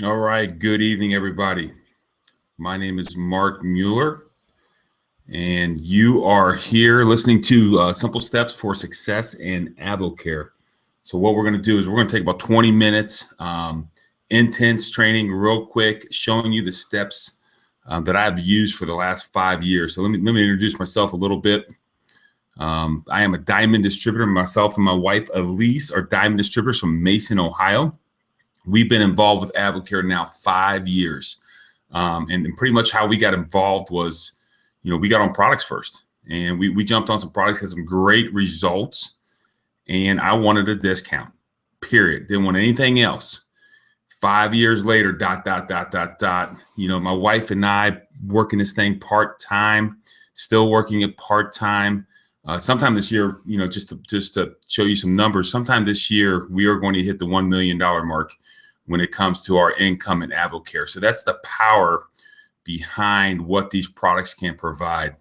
All right. Good evening, everybody. My name is Mark Mueller, and you are here listening to Simple Steps for Success in AdvoCare. So, what we're going to do is we're going to take about 20 minutes, intense training, real quick, showing you the steps that I've used for the last 5 years. So, let me introduce myself a little bit. I am a diamond distributor. Myself and my wife, Elise, are diamond distributors from Mason, Ohio. We've been involved with AdvoCare now 5 years. And pretty much how we got involved was, we got on products first. And we jumped on some products, had some great results. And I wanted a discount, period. Didn't want anything else. 5 years later, dot, dot, dot, dot, dot. My wife and I working this thing part-time, still working it part-time. Sometime this year, just to show you some numbers, sometime this year, we are going to hit the $1 million mark when it comes to our income in AdvoCare. So that's the power behind what these products can provide.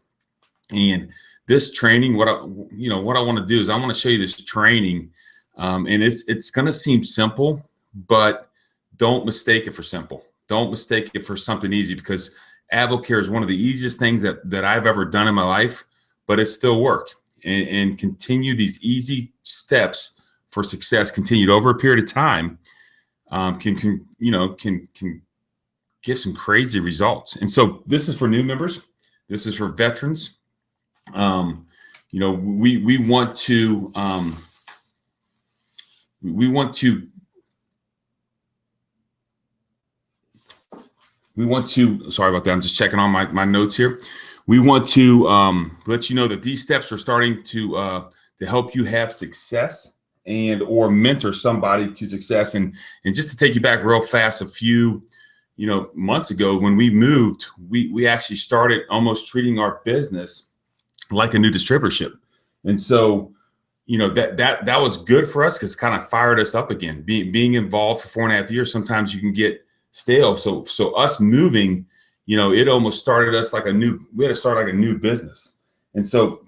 And this training, what I want to do is I want to show you this training, and it's going to seem simple, but don't mistake it for simple. Don't mistake it for something easy, because AdvoCare is one of the easiest things that I've ever done in my life, but it's still work. And continue these easy steps for success, continued over a period of time, can give some crazy results. And so this is for new members. This is for veterans. We want to sorry about that. I'm just checking on my notes here. We want to let you know that these steps are starting to help you have success and or mentor somebody to success. And just to take you back real fast, a few months ago when we moved, we actually started almost treating our business like a new distributorship. And so that was good for us, because it kind of fired us up again. Being involved for 4.5 years, sometimes you can get stale. So us moving, it almost started us we had to start like a new business. And so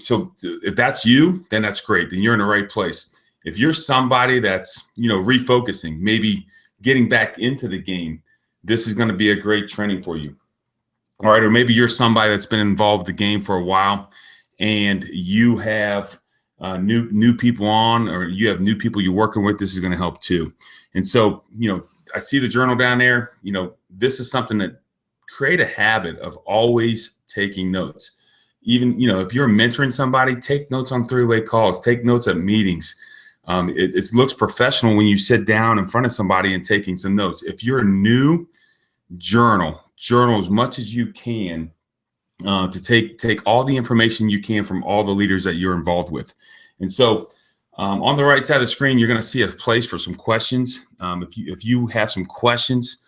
if that's you, then that's great. Then you're in the right place. If you're somebody that's, refocusing, maybe getting back into the game, this is going to be a great training for you. All right. Or maybe you're somebody that's been involved with the game for a while, and you have new people on, or you have new people you're working with. This is going to help too. And so, I see the journal down there. This is something that create a habit of always taking notes. Even, if you're mentoring somebody, take notes on three-way calls, take notes at meetings. It looks professional when you sit down in front of somebody and taking some notes. If you're new, journal as much as you can, to take all the information you can from all the leaders that you're involved with. And so on the right side of the screen, you're going to see a place for some questions. If you have some questions,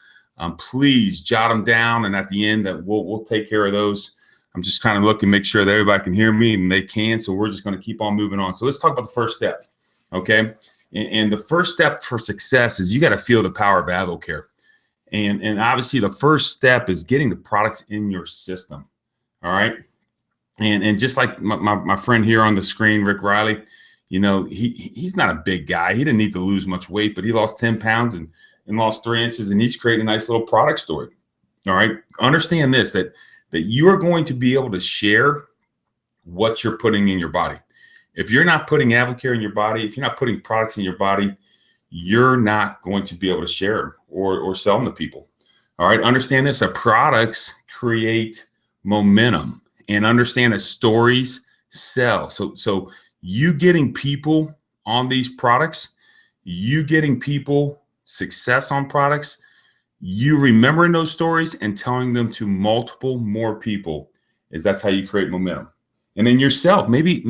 please jot them down, and at the end that we'll take care of those. I'm just kind of looking, make sure that everybody can hear me, and they can. So we're just going to keep on moving on. So let's talk about the first step. Okay. And the first step for success is you got to feel the power of AdvoCare. And obviously the first step is getting the products in your system. All right. And just like my friend here on the screen, Rick Riley, he's not a big guy. He didn't need to lose much weight, but he lost 10 pounds and lost 3 inches, and he's creating a nice little product story. All right. Understand this, that you are going to be able to share what you're putting in your body. If you're not putting AdvoCare in your body, if you're not putting products in your body, you're not going to be able to share them or sell them to people. All right. Understand this, that products create momentum, and understand that stories sell. So you getting people on these products, you getting people success on products, you remembering those stories and telling them to multiple more people, that's how you create momentum. And then yourself, maybe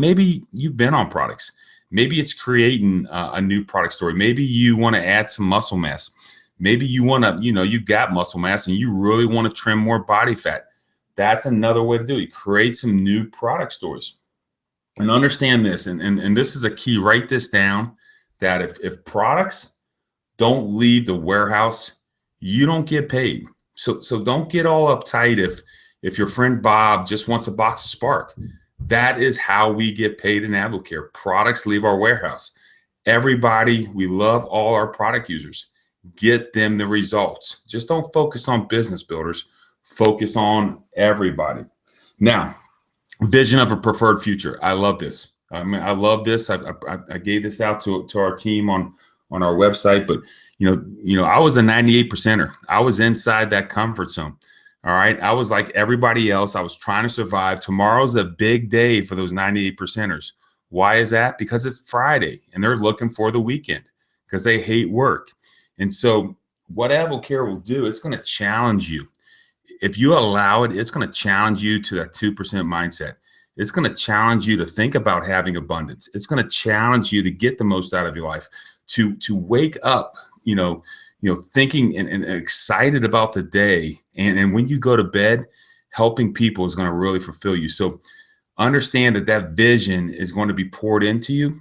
you've been on products. Maybe it's creating a new product story. Maybe you want to add some muscle mass. Maybe you want to, you've got muscle mass and you really want to trim more body fat. That's another way to do it. Create some new product stories. And understand this, and this is a key, write this down, that if products don't leave the warehouse, you don't get paid. So don't get all uptight if your friend Bob just wants a box of Spark. That is how we get paid in AdvoCare. Products leave our warehouse. Everybody, we love all our product users. get them the results. Just don't focus on business builders, focus on everybody. Now, vision of a preferred future. I love this. I mean, I love this. I gave this out to our team on our website, but I was a 98 percenter. I was inside that comfort zone. All right. I was like everybody else. I was trying to survive. Tomorrow's a big day for those 98 percenters. Why is that? Because it's Friday and they're looking for the weekend because they hate work. And so what AdvoCare will do, it's going to challenge you. If you allow it, it's going to challenge you to that 2% mindset. It's going to challenge you to think about having abundance. It's going to challenge you to get the most out of your life, to wake up, thinking and excited about the day. And when you go to bed, helping people is going to really fulfill you. So understand that vision is going to be poured into you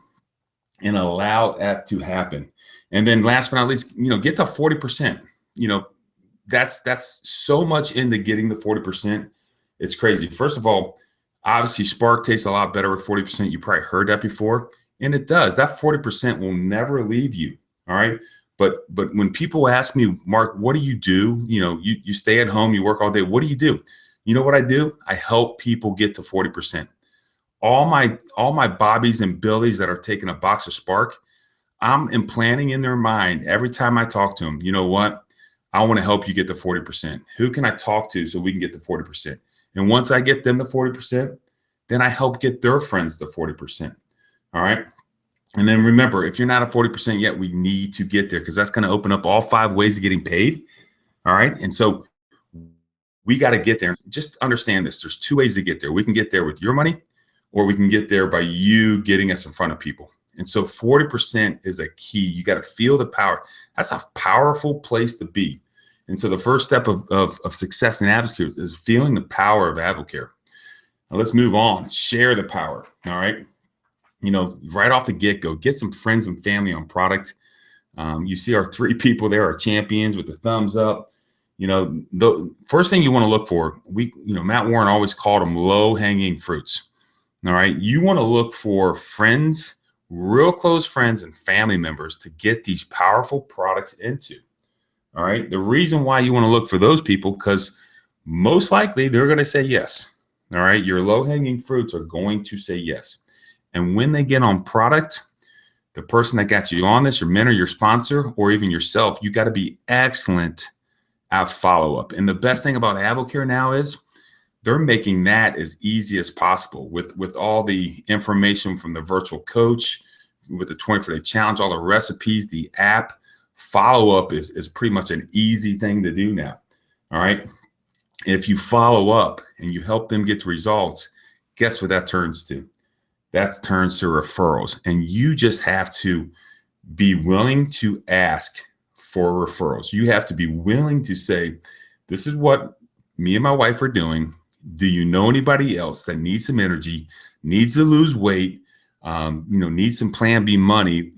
and allow that to happen. And then last but not least, get to 40%. That's so much into getting the 40%. It's crazy. First of all, obviously Spark tastes a lot better with 40%. You probably heard that before. And it does. That 40% will never leave you. All right. But when people ask me, Mark, what do? You stay at home, you work all day. What do you do? You know what I do? I help people get to 40%. All my Bobbies and Billies that are taking a box of Spark, I'm implanting in their mind every time I talk to them, you know what? I want to help you get to 40%. Who can I talk to so we can get to 40%? And once I get them to 40%, then I help get their friends to 40%. All right. And then remember, if you're not at 40% yet, we need to get there because that's going to open up all 5 ways of getting paid. All right. And so we got to get there. Just understand this. There's 2 ways to get there. We can get there with your money, or we can get there by you getting us in front of people. And so 40% is a key. You got to feel the power. That's a powerful place to be. And so the first step of success in AdvoCare is feeling the power of AdvoCare. Now let's move on. Share the power. All right. Right off the get-go, get some friends and family on product. You see our 3 people there are champions with the thumbs up. The first thing you want to look for, Matt Warren always called them low-hanging fruits. All right. You want to look for friends, real close friends and family members to get these powerful products into. All right. The reason why you want to look for those people, because most likely they're going to say yes. All right. Your low-hanging fruits are going to say yes. And when they get on product, the person that got you on this, your mentor, your sponsor, or even yourself, you got to be excellent at follow-up. And the best thing about AdvoCare now is they're making that as easy as possible with all the information from the virtual coach, with the 24-day challenge, all the recipes, the app. Follow-up is pretty much an easy thing to do now. All right. If you follow up and you help them get the results, guess what that turns to? That turns to referrals. And you just have to be willing to ask for referrals. You have to be willing to say, this is what me and my wife are doing. Do you know anybody else that needs some energy, needs to lose weight, needs some plan B money?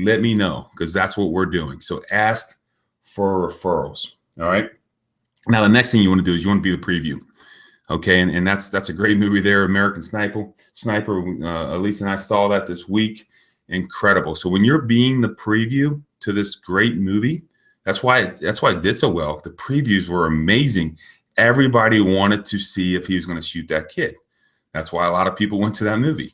Let me know, because that's what we're doing. So ask for referrals. All right. Now, the next thing you want to do is you want to be the preview. Okay. And that's a great movie there, American Sniper. Elise and I saw that this week. Incredible. So when you're being the preview to this great movie, that's why it did so well. The previews were amazing. Everybody wanted to see if he was going to shoot that kid. That's why a lot of people went to that movie.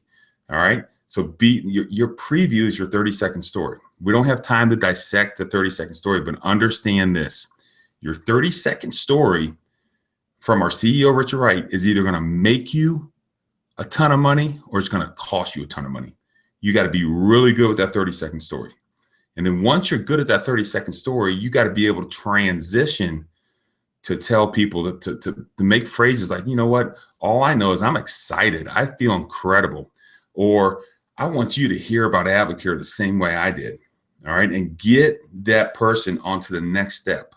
All right. So your preview is your 30-second story. We don't have time to dissect the 30-second story, but understand this. Your 30-second story from our CEO, Richard Wright, is either going to make you a ton of money or it's going to cost you a ton of money. You got to be really good with that 30-second story. And then once you're good at that 30-second story, you got to be able to transition to tell people to make phrases like, you know what? All I know is I'm excited. I feel incredible. Or I want you to hear about AdvoCare the same way I did. All right. And get that person onto the next step.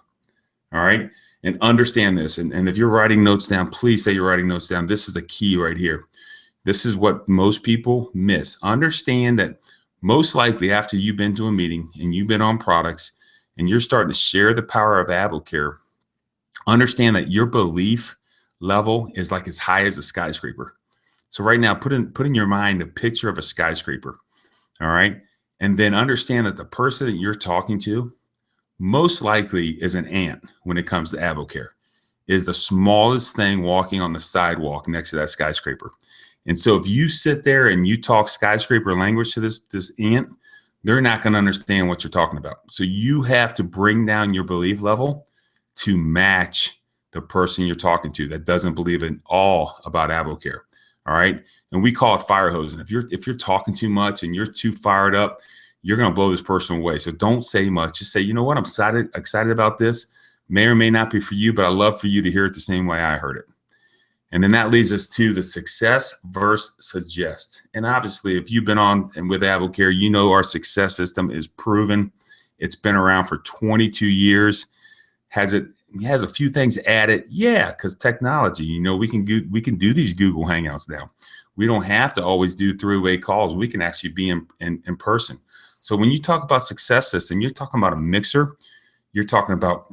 All right. And understand this. And if you're writing notes down, please say you're writing notes down. This is the key right here. This is what most people miss. Understand that most likely after you've been to a meeting and you've been on products and you're starting to share the power of AdvoCare, understand that your belief level is like as high as a skyscraper. So right now, put in your mind a picture of a skyscraper. All right. And then understand that the person that you're talking to most likely is an ant when it comes to AdvoCare, is the smallest thing walking on the sidewalk next to that skyscraper. And so if you sit there and you talk skyscraper language to this ant, they're not going to understand what you're talking about. So you have to bring down your belief level to match the person you're talking to that doesn't believe at all about AdvoCare. All right. And we call it fire hosing. If you're talking too much and you're too fired up, you're going to blow this person away. So don't say much. Just say, you know what? I'm excited about this. May or may not be for you, but I love for you to hear it the same way I heard it. And then that leads us to the success versus suggest. And obviously, if you've been on and with AdvoCare, you know our success system is proven. It's been around for 22 years. Has a few things added? Yeah, because technology. You know, we can do these Google Hangouts now. We don't have to always do three-way calls. We can actually be in person. So when you talk about success system, you're talking about a mixer. You're talking about,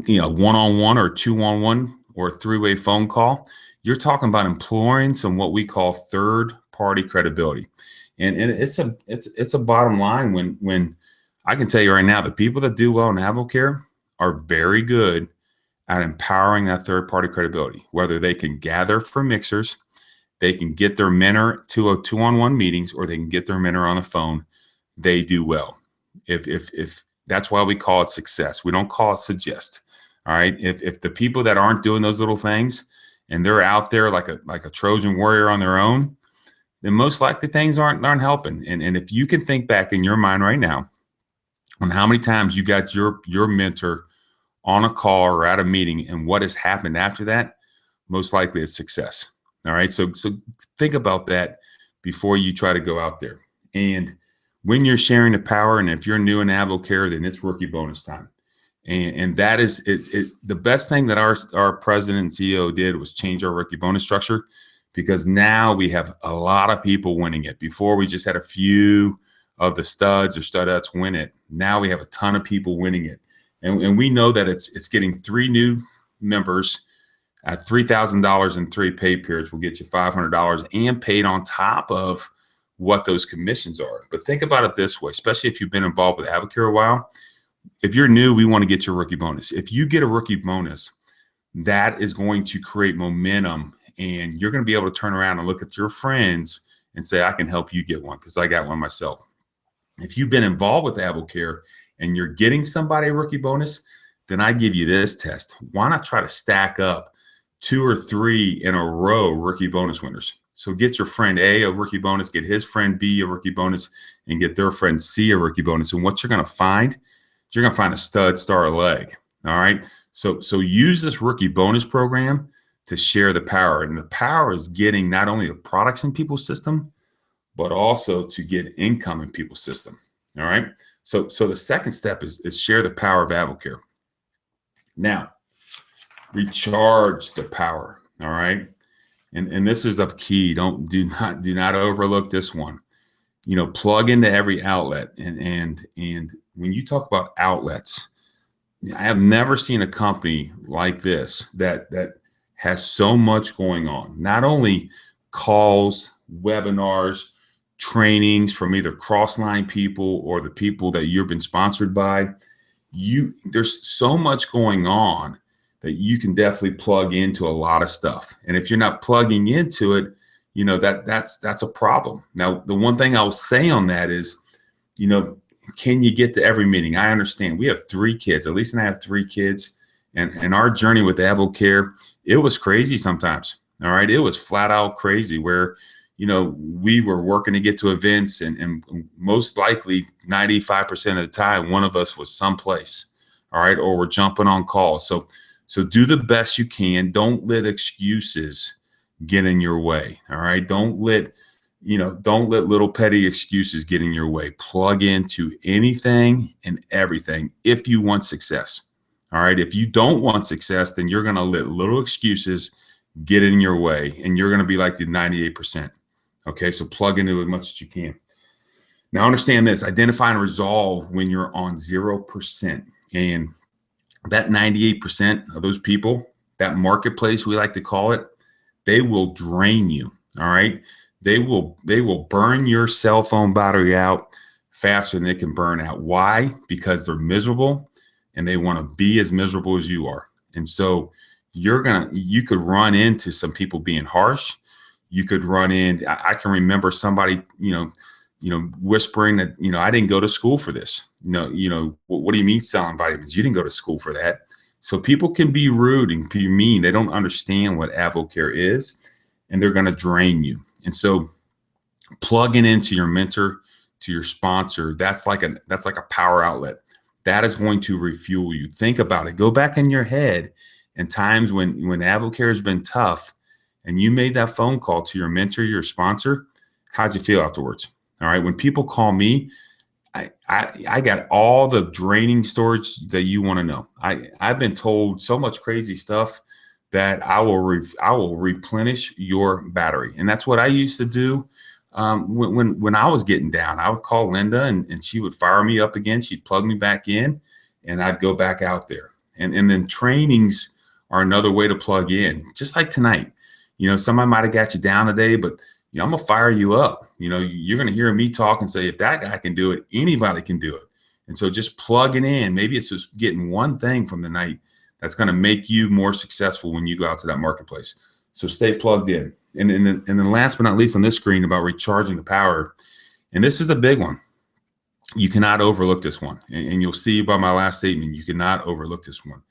you know, one-on-one or two-on-one or a three-way phone call. You're talking about employing some what we call third-party credibility, and it's a bottom line. When I can tell you right now, the people that do well in AdvoCare are very good at empowering that third-party credibility. Whether they can gather for mixers, they can get their mentor to a two-on-one meetings, or they can get their mentor on the phone. They do well. If that's why we call it success. We don't call it suggest. All right. If the people that aren't doing those little things and they're out there like a Trojan warrior on their own, then most likely things aren't helping. And if you can think back in your mind right now on how many times you got your mentor on a call or at a meeting and what has happened after that, most likely it's success. All right. So think about that before you try to go out there. And when you're sharing the power, and if you're new in AdvoCare, then it's rookie bonus time. And that is it. The best thing that our president and CEO did was change our rookie bonus structure, because now we have a lot of people winning it. Before, we just had a few of the studs or studettes win it. Now we have a ton of people winning it. And we know that it's getting 3 new members at $3,000 in 3 pay periods will get you $500 and paid on top of what those commissions are. But think about it this way, especially if you've been involved with AdvoCare a while. If you're new, we want to get your rookie bonus. If you get a rookie bonus, that is going to create momentum, and you're going to be able to turn around and look at your friends and say, I can help you get one because I got one myself. If you've been involved with AdvoCare and you're getting somebody a rookie bonus, then I give you this test. Why not try to stack up 2 or 3 in a row rookie bonus winners? So get your friend A a rookie bonus, get his friend B a rookie bonus, and get their friend C a rookie bonus. And what you're going to find, you're going to find a stud, star, leg. All right. So use this rookie bonus program to share the power. And the power is getting not only the products in people's system, but also to get income in people's system. All right. So the second step is share the power of AdvoCare. Now, recharge the power. All right. And this is the key. Do not overlook this one. You know, plug into every outlet. And when you talk about outlets, I have never seen a company like this that has so much going on. Not only calls, webinars, trainings from either cross-line people or the people that you've been sponsored by. There's so much going on that you can definitely plug into a lot of stuff. And if you're not plugging into it, you know, that's a problem. Now, the one thing I'll say on that is, you know, can you get to every meeting? I understand we have 3 kids, at least I have 3 kids. And our journey with AdvoCare, it was crazy sometimes. All right. It was flat out crazy where, you know, we were working to get to events and most likely 95% of the time, one of us was someplace. All right. Or we're jumping on calls. So do the best you can. Don't let excuses get in your way. All right. Don't let little petty excuses get in your way. Plug into anything and everything if you want success. All right. If you don't want success, then you're going to let little excuses get in your way, and you're going to be like the 98%. Okay. So plug into as much as you can. Now understand this, identify and resolve when you're on 0%. And that 98% of those people, that marketplace, we like to call it, they will drain you. All right. They will burn your cell phone battery out faster than they can burn out. Why? Because they're miserable. and they want to be as miserable as you are. And so you could run into some people being harsh. You could run in. I can remember somebody, whispering that, I didn't go to school for this. What do you mean selling vitamins? You didn't go to school for that. So people can be rude and be mean. They don't understand what AdvoCare is, and they're going to drain you. And so plugging into your mentor, to your sponsor, that's like a power outlet. That is going to refuel you. Think about it. Go back in your head and times when AdvoCare has been tough and you made that phone call to your mentor, your sponsor. How'd you feel afterwards? All right. When people call me, I got all the draining stories that you want to know. I've been told so much crazy stuff that I will replenish your battery. And that's what I used to do. When I was getting down, I would call Linda and she would fire me up again. She'd plug me back in and I'd go back out there. And then trainings are another way to plug in, just like tonight. Somebody might've got you down today, but I'm gonna fire you up. You're gonna hear me talk and say, if that guy can do it, anybody can do it. And so just plugging in, maybe it's just getting one thing from the night that's gonna make you more successful when you go out to that marketplace. So stay plugged in. And then last but not least on this screen about recharging the power, and this is a big one. You cannot overlook this one. And you'll see by my last statement, you cannot overlook this one.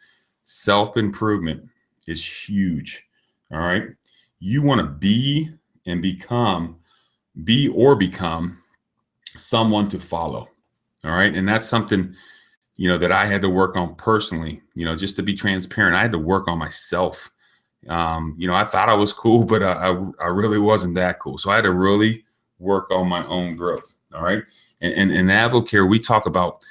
Self-improvement is huge. All right. You want to be become someone to follow. All right. And that's something, that I had to work on personally, just to be transparent. I had to work on myself. I thought I was cool, but I really wasn't that cool. So I had to really work on my own growth. All right. And in AdvoCare, we talk about,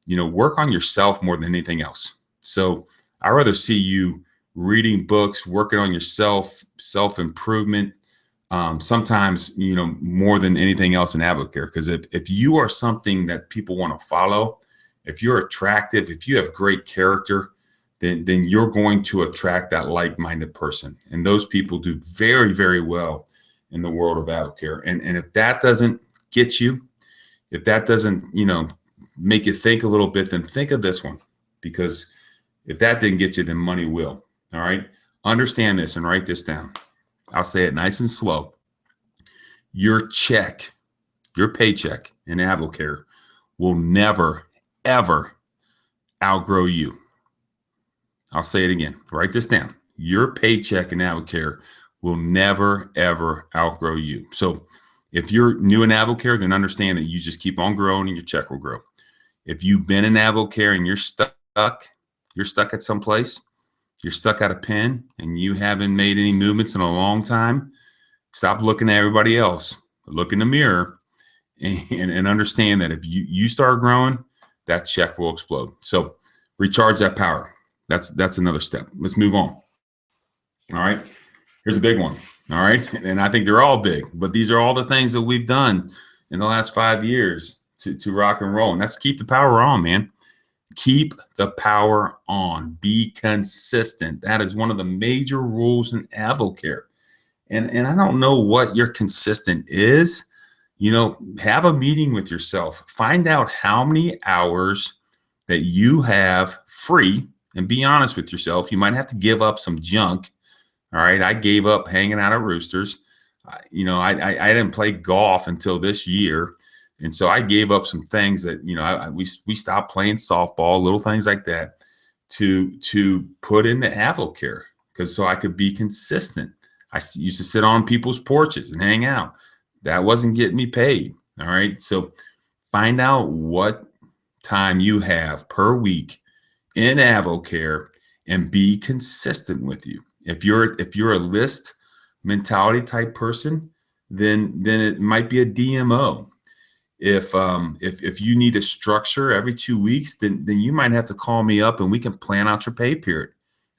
work on yourself more than anything else. So I'd rather see you reading books, working on yourself, self-improvement, sometimes, more than anything else in AdvoCare. Because if you are something that people want to follow, if you're attractive, if you have great character, then you're going to attract that like-minded person. And those people do very, very well in the world of AdvoCare. And if that doesn't get you, if that doesn't, make you think a little bit, then think of this one. Because if that didn't get you, then money will. All right. Understand this and write this down. I'll say it nice and slow. Your paycheck in AdvoCare will never, ever outgrow you. I'll say it again. Write this down. Your paycheck in AdvoCare will never, ever outgrow you. So if you're new in AdvoCare, then understand that you just keep on growing and your check will grow. If you've been in AdvoCare and you're stuck at some place, you're stuck at a pen and you haven't made any movements in a long time, stop looking at everybody else. Look in the mirror and understand that if you start growing, that check will explode. So recharge that power. That's another step. Let's move on. All right. Here's a big one. All right. And I think they're all big, but these are all the things that we've done in the last 5 years to rock and roll. And that's keep the power on, man. Keep the power on. Be consistent. That is one of the major rules in AdvoCare. And I don't know what your consistent is. Have a meeting with yourself. Find out how many hours that you have free and be honest with yourself. You might have to give up some junk. All right. I gave up hanging out at Roosters. I didn't play golf until this year. And so I gave up some things that, we stopped playing softball, little things like that to put into AdvoCare so I could be consistent. I used to sit on people's porches and hang out. That wasn't getting me paid. All right. So find out what time you have per week in AdvoCare and be consistent with you. If you're a list mentality type person, then it might be a DMO. If you need a structure every 2 weeks, then you might have to call me up and we can plan out your pay period.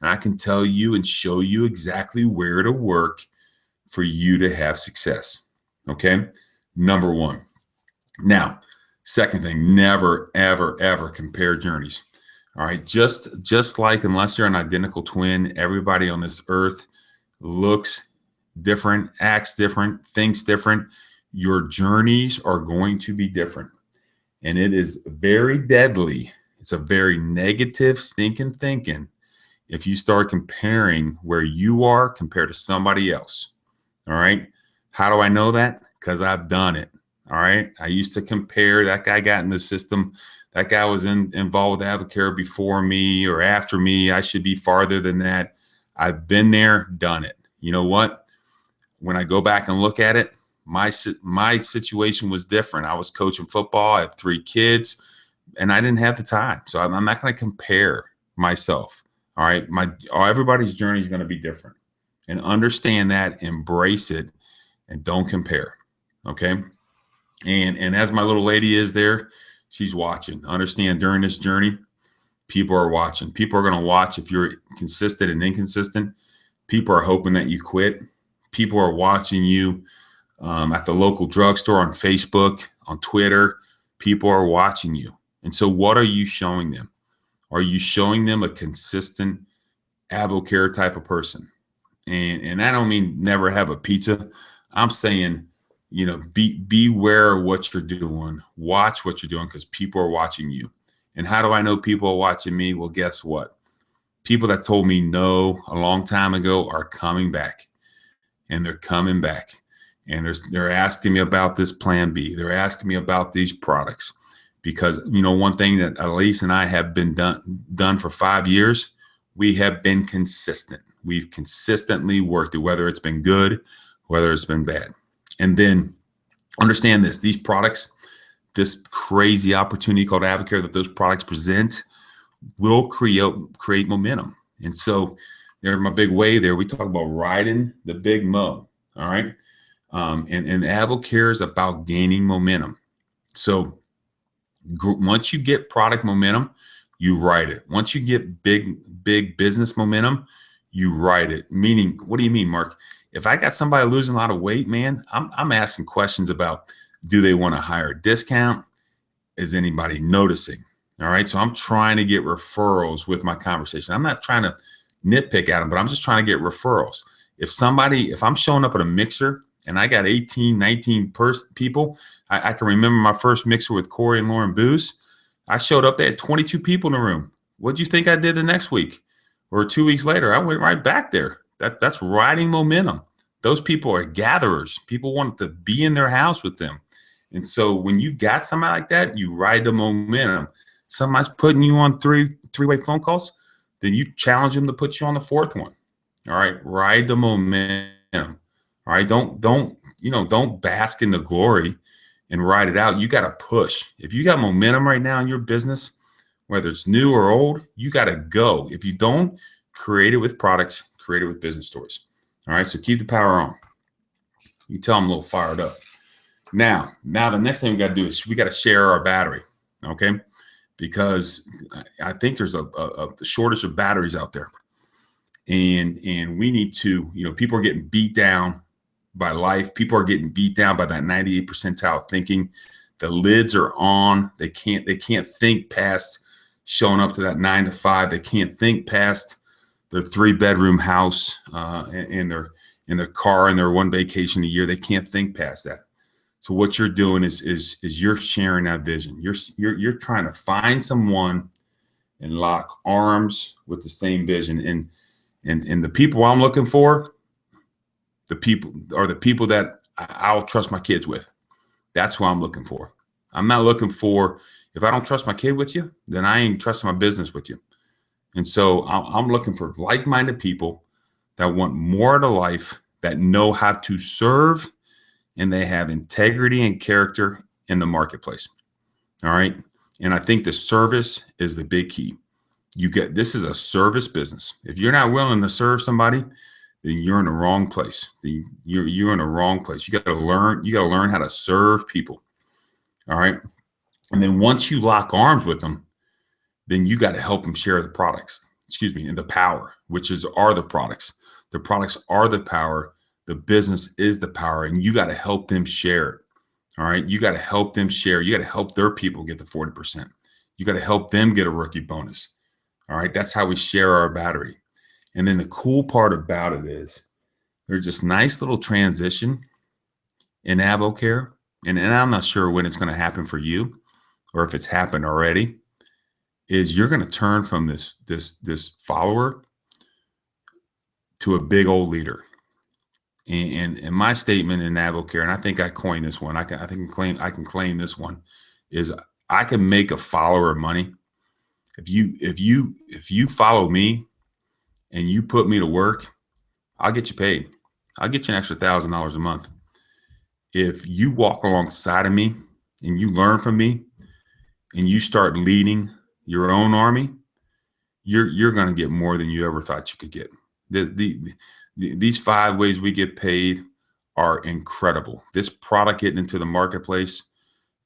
And I can tell you and show you exactly where to work for you to have success. Okay. Number one. Now, second thing, never, ever, ever compare journeys. All right. Just like, unless you're an identical twin, everybody on this earth looks different, acts different, thinks different. Your journeys are going to be different. And it is very deadly. It's a very negative stinking thinking if you start comparing where you are compared to somebody else. All right. How do I know that? Because I've done it. All right. I used to compare. That guy got in the system. That guy was involved with AdvoCare before me or after me. I should be farther than that. I've been there, done it. You know what? When I go back and look at it, my situation was different. I was coaching football. I had 3 kids, and I didn't have the time. So I'm not going to compare myself. All right. Everybody's journey is going to be different, and understand that, embrace it, and don't compare. Okay. And as my little lady is there, she's watching. Understand, during this journey, people are watching. People are going to watch if you're consistent and inconsistent. People are hoping that you quit. People are watching you at the local drugstore, on Facebook, on Twitter. People are watching you. And so what are you showing them? Are you showing them a consistent AdvoCare type of person? And I don't mean never have a pizza. I'm saying, beware of what you're doing. Watch what you're doing, because people are watching you. And how do I know people are watching me? Well, guess what? People that told me no a long time ago are coming back, and they're coming back. And they're asking me about this plan B. They're asking me about these products, because, one thing that Elise and I have been done for 5 years, we have been consistent. We've consistently worked it, whether it's been good, whether it's been bad. And then understand this, these products, this crazy opportunity called AdvoCare that those products present will create momentum. And so there's my big way there. We talk about riding the big mo. All right. And AdvoCare is about gaining momentum. So once you get product momentum, you ride it. Once you get big business momentum, you ride it. Meaning, what do you mean, Mark? If I got somebody losing a lot of weight, man, I'm asking questions about, do they want a higher discount? Is anybody noticing? All right. So I'm trying to get referrals with my conversation. I'm not trying to nitpick at them, but I'm just trying to get referrals. If I'm showing up at a mixer and I got 18, 19 people, I can remember my first mixer with Corey and Lauren Booz. I showed up, they had 22 people in the room. What do you think I did the next week or 2 weeks later? I went right back there. That's riding momentum. Those people are gatherers. People want to be in their house with them. And so when you got somebody like that, you ride the momentum. Somebody's putting you on three-way phone calls, then you challenge them to put you on the 4th one. All right. Ride the momentum. All right. Don't bask in the glory and ride it out. You got to push. If you got momentum right now in your business, whether it's new or old, you got to go. If you don't, create it with products, create it with business stories. All right. So keep the power on. You tell them a little fired up. Now the next thing we got to do is we got to share our battery. Okay. Because I think there's a shortage of batteries out there. And we need to, people are getting beat down by life. People are getting beat down by that 98th percentile thinking. The lids are on. They can't think past showing up to that 9 to 5. They can't think past their 3-bedroom house and their car and their 1 vacation a year. They can't think past that. So what you're doing is you're sharing that vision. You're trying to find someone and lock arms with the same vision. And the people I'm looking for, the people that I'll trust my kids with. That's who I'm looking for. I'm not looking for, if I don't trust my kid with you, then I ain't trusting my business with you. And so I'm looking for like-minded people that want more out of life, that know how to serve, and they have integrity and character in the marketplace. All right. And I think the service is the big key. This is a service business. If you're not willing to serve somebody, then you're in the wrong place. You're in the wrong place. You got to learn how to serve people. All right. And then once you lock arms with them, then you got to help them share the products, and the power, are the products. The products are the power. The business is the power, and you got to help them share it. All right. You got to help them share. You got to help their people get the 40%. You got to help them get a rookie bonus. All right. That's how we share our battery. And then the cool part about it is there's this nice little transition in AdvoCare. And I'm not sure when it's going to happen for you or if it's happened already. is you're going to turn from this follower to a big old leader. And my statement in AdvoCare, and I think I coined this one. I can claim this one is I can make a follower money if you follow me and you put me to work. I'll get you paid. I'll get you an extra $1,000 a month. If you walk alongside of me and you learn from me and you start leading your own army, you're going to get more than you ever thought you could get. These 5 ways we get paid are incredible. This product getting into the marketplace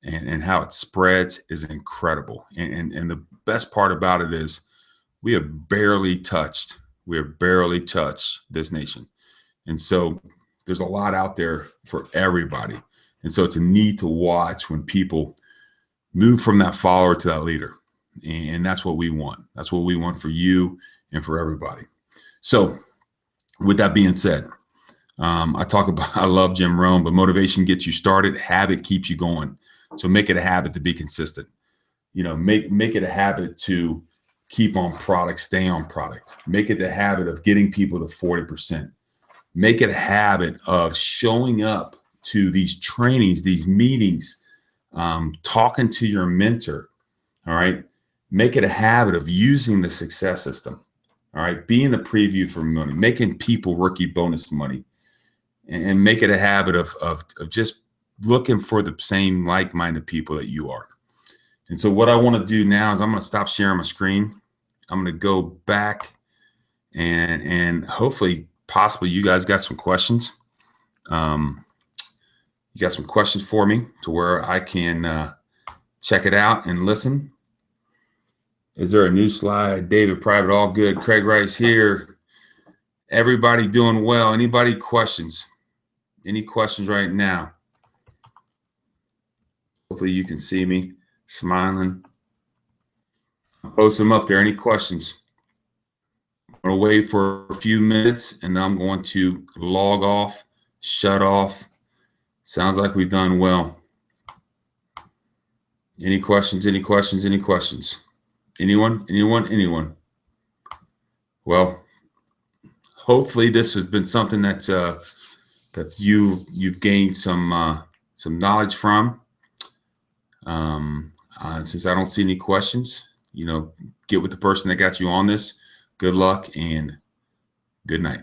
and how it spreads is incredible. And the best part about it is we have barely touched this nation. And so there's a lot out there for everybody. And so it's a need to watch when people move from that follower to that leader. And that's what we want. That's what we want for you and for everybody. So with that being said, I love Jim Rohn, but motivation gets you started. Habit keeps you going. So make it a habit to be consistent. Make it a habit to keep on product, stay on product. Make it the habit of getting people to 40%. Make it a habit of showing up to these trainings, these meetings, talking to your mentor. All right. Make it a habit of using the success system. All right. Being the preview for money, making people rookie bonus money, and make it a habit of just looking for the same like-minded people that you are. And so what I want to do now is I'm going to stop sharing my screen. I'm going to go back and hopefully, possibly you guys got some questions. You got some questions for me to where I can check it out and listen. Is there a new slide? David Private, all good. Craig Rice here. Everybody doing well. Anybody questions? Any questions right now? Hopefully you can see me smiling. I'll post them up there. Any questions? I'm going to wait for a few minutes and then I'm going to log off, shut off. Sounds like we've done well. Any questions? Any questions? Any questions? Anyone? Anyone? Anyone? Well, hopefully this has been something that that you've gained some knowledge from. Since I don't see any questions, get with the person that got you on this. Good luck and good night.